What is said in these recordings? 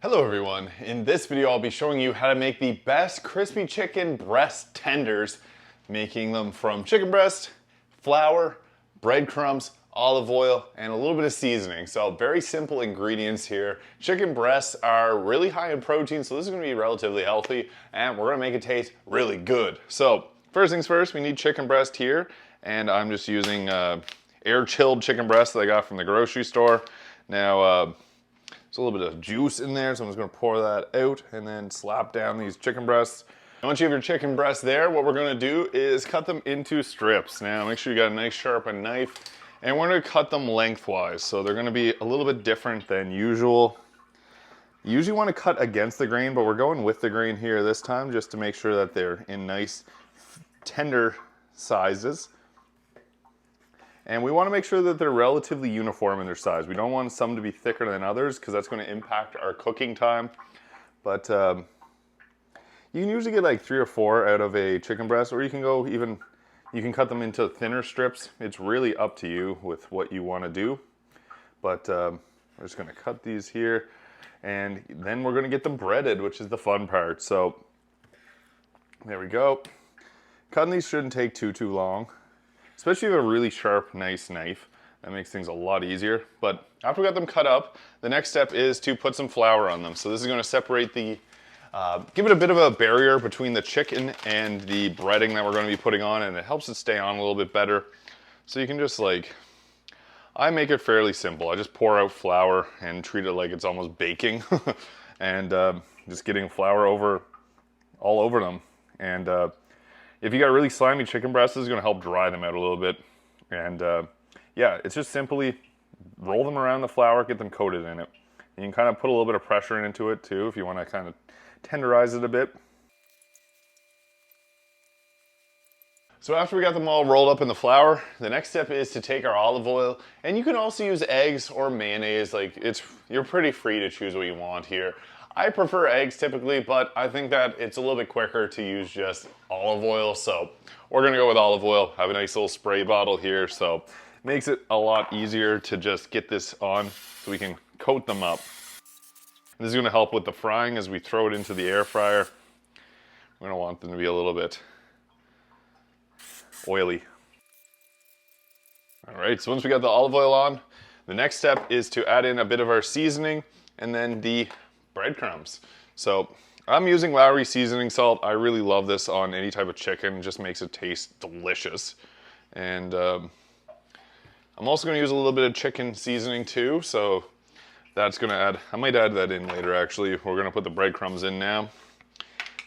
Hello everyone. In this video I'll be showing you how to make the best crispy chicken breast tenders, making them from chicken breast, flour, breadcrumbs, olive oil, and a little bit of seasoning. So very simple ingredients here. Chicken breasts are really high in protein, so this is going to be relatively healthy, and we're going to make it taste really good. So first things first, we need chicken breast here, and I'm just using air chilled chicken breast that I got from the grocery store. Now there's a little bit of juice in there, so I'm just gonna pour that out and then slap down these chicken breasts. And once you have your chicken breasts there, what we're gonna do is cut them into strips. Now, make sure you got a nice sharpened knife, and we're gonna cut them lengthwise. So they're gonna be a little bit different than usual. You usually wanna cut against the grain, but we're going with the grain here this time just to make sure that they're in nice, tender sizes. And we want to make sure that they're relatively uniform in their size. We don't want some to be thicker than others because that's going to impact our cooking time. But you can usually get like 3 or 4 out of a chicken breast, or you can go even, you can cut them into thinner strips. It's really up to you with what you want to do. But we're just going to cut these here, and then we're going to get them breaded, which is the fun part. So there we go. Cutting these shouldn't take too long. Especially if you have a really sharp, nice knife. That makes things a lot easier. But after we got them cut up, the next step is to put some flour on them. So this is going to separate the, give it a bit of a barrier between the chicken and the breading that we're going to be putting on, and it helps it stay on a little bit better. So you can just like, I make it fairly simple. I just pour out flour and treat it like it's almost baking. And just getting flour all over them. And if you got really slimy chicken breasts, this is going to help dry them out a little bit. And yeah, it's just simply roll them around the flour, get them coated in it. You can kind of put a little bit of pressure into it too if you want to kind of tenderize it a bit. So after we got them all rolled up in the flour, the next step is to take our olive oil, and you can also use eggs or mayonnaise. Like you're pretty free to choose what you want here. I prefer eggs typically, but I think that it's a little bit quicker to use just olive oil. So we're gonna go with olive oil. I have a nice little spray bottle here, so it makes it a lot easier to just get this on so we can coat them up. This is gonna help with the frying as we throw it into the air fryer. We're gonna want them to be a little bit oily. All right, so once we got the olive oil on, the next step is to add in a bit of our seasoning and then the breadcrumbs. So I'm using Lowry seasoning salt. I really love this on any type of chicken. It just makes it taste delicious. And I'm also going to use a little bit of chicken seasoning too. So that's going to add, I might add that in later actually. We're going to put the breadcrumbs in now.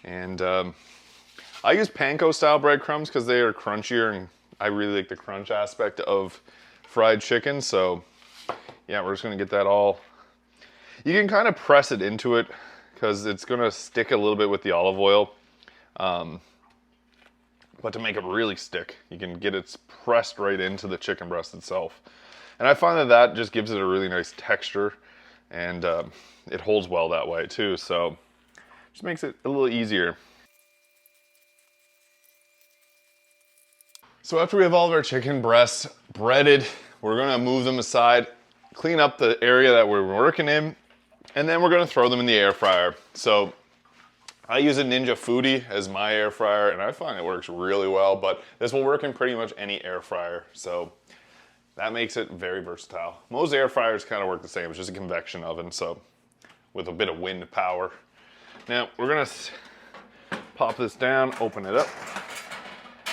And I use panko style breadcrumbs because they are crunchier, and I really like the crunch aspect of fried chicken. So yeah, we're just going to get that all. You can kind of press it into it because it's going to stick a little bit with the olive oil. But to make it really stick, you can get it pressed right into the chicken breast itself. And I find that that just gives it a really nice texture, and it holds well that way too. So just makes it a little easier. So after we have all of our chicken breasts breaded, we're going to move them aside, clean up the area that we're working in, and then we're going to throw them in the air fryer. So I use a Ninja Foodi as my air fryer, and I find it works really well, but this will work in pretty much any air fryer. So that makes it very versatile. Most air fryers kind of work the same. It's just a convection oven, so with a bit of wind power. Now we're going to pop this down, open it up,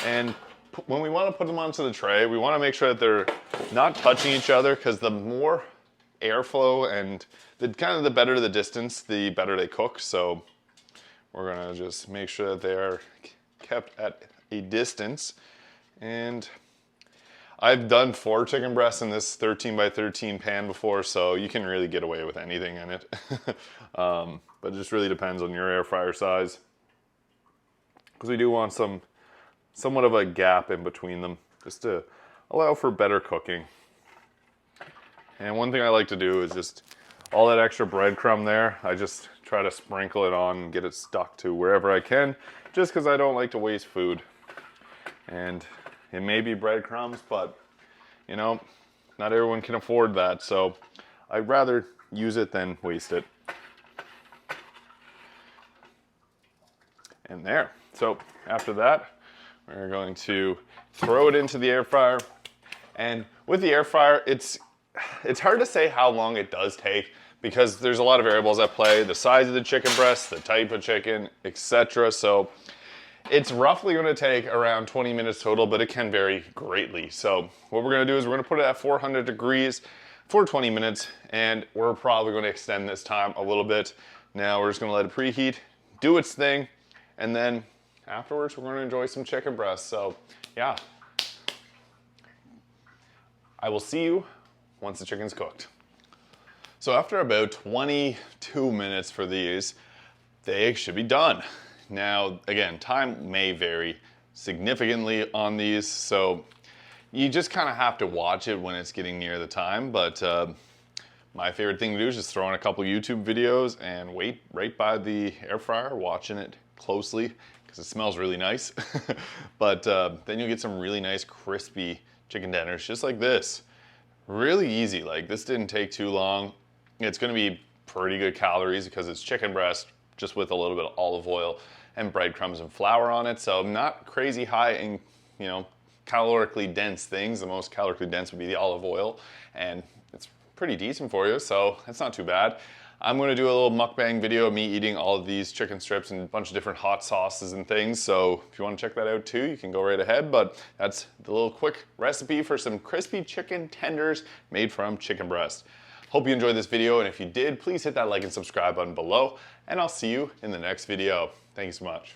and when we want to put them onto the tray, we want to make sure that they're not touching each other, because the more airflow and the better the distance, the better they cook. So we're gonna just make sure that they are kept at a distance. And I've done 4 chicken breasts in this 13 by 13 pan before, so you can really get away with anything in it. But it just really depends on your air fryer size, because we do want somewhat of a gap in between them just to allow for better cooking. And one thing I like to do is just all that extra breadcrumb there, I just try to sprinkle it on and get it stuck to wherever I can, just because I don't like to waste food. And it may be breadcrumbs, but you know, not everyone can afford that, so I'd rather use it than waste it. in there. So after that, we're going to throw it into the air fryer. And with the air fryer, it's hard to say how long it does take because there's a lot of variables at play, the size of the chicken breast, the type of chicken, etc. So it's roughly going to take around 20 minutes total, but it can vary greatly. So what we're going to do is we're going to put it at 400 degrees for 20 minutes, and we're probably going to extend this time a little bit. Now we're just going to let it preheat, do its thing, and then afterwards we're going to enjoy some chicken breast. So yeah, I will see you once the chicken's cooked. So after about 22 minutes for these, they should be done. Now, again, time may vary significantly on these, so you just kind of have to watch it when it's getting near the time, but my favorite thing to do is just throw on a couple YouTube videos and wait right by the air fryer, watching it closely, because it smells really nice. But then you'll get some really nice crispy chicken tenders, just like this. Really easy, like this didn't take too long. It's gonna be pretty good calories because it's chicken breast, just with a little bit of olive oil and breadcrumbs and flour on it. So not crazy high in, calorically dense things. The most calorically dense would be the olive oil, and it's pretty decent for you, so that's not too bad. I'm gonna do a little mukbang video of me eating all of these chicken strips and a bunch of different hot sauces and things. So if you wanna check that out too, you can go right ahead, but that's the little quick recipe for some crispy chicken tenders made from chicken breast. Hope you enjoyed this video, and if you did, please hit that like and subscribe button below, and I'll see you in the next video. Thank you so much.